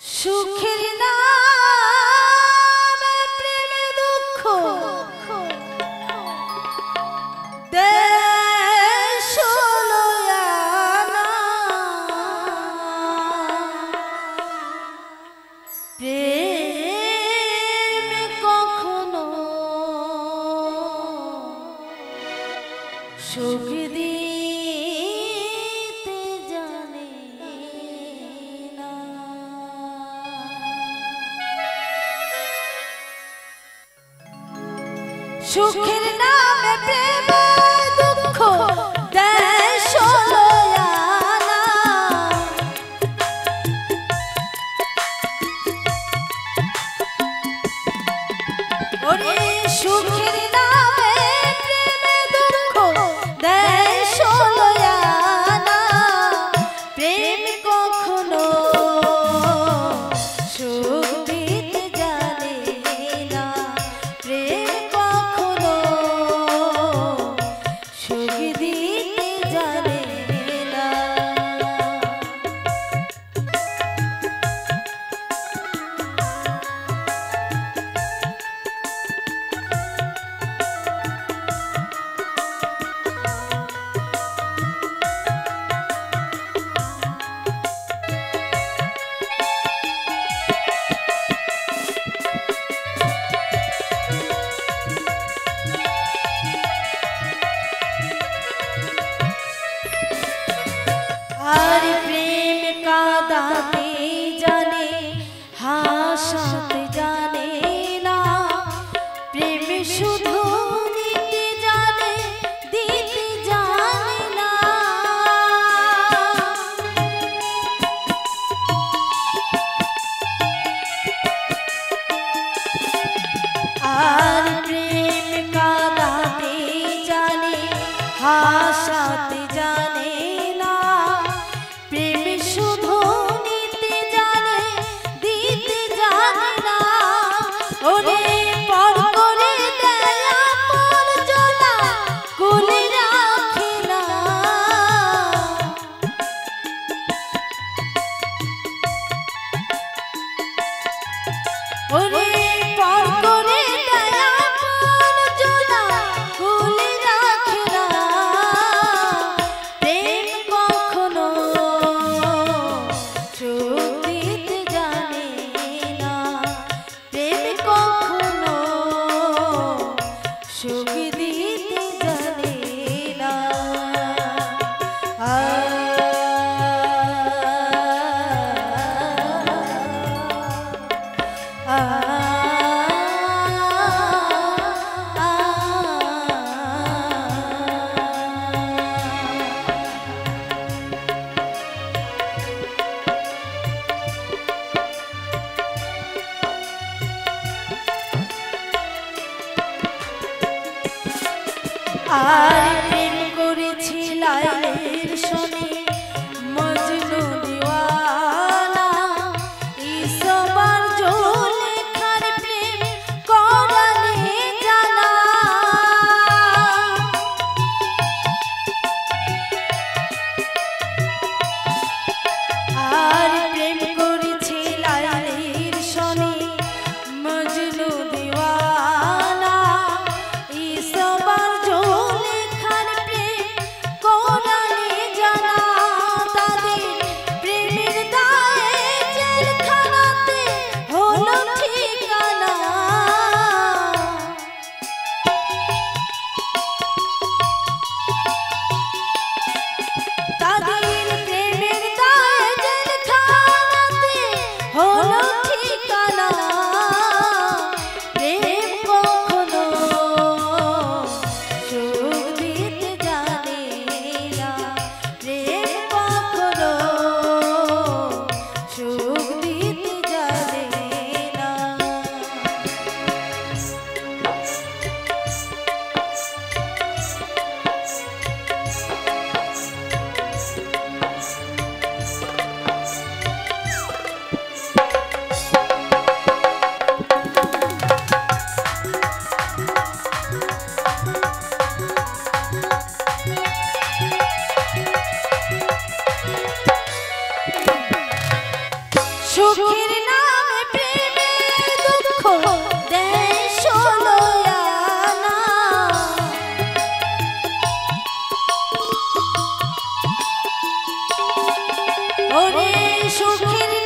সুখের নামে প্রেমে দুঃখ দেশ লয়ানা প্রেম কখনো সুখ দিতে জানে না। সুখের নামে প্রেম দুঃখ দেশ লয়ানা ওরে সুখের নামে প্রেমে দুঃখ দেশ লয়ানা প্রেম কখনো সুখ দিতে জানে না প্রেম কখনো সুখ দিতে জানে না। আর প্রেম কাঁদাতে জানে হাসাতে জানে না প্রেম শুধু নিতে জানে দিতে জানে না। আর প্রেম কাঁদাতে জানে হাসাতে জানে না প্রেম শুধু নিতে জানে দিতে জানে না। ওরে পর করে দেয় আপন জনা কুলে রাখে না। ওরে পর করে দেয় আপন জনা কুলে রাখে না প্রেম কখনো সুখ দিতে জানে না প্রেম কখনো সুখ দিতে জানে না। আর প্রেম করেছি লাইলের সনে মজনু দিওয়ানা ইসবার জোলেখার প্রেম করালে জানা। আর প্রেম করেছি লাইলের সনে মজনু দিওয়ানা ইসবার জোলেখার প্রেম করালে জানা। ওরে সুখের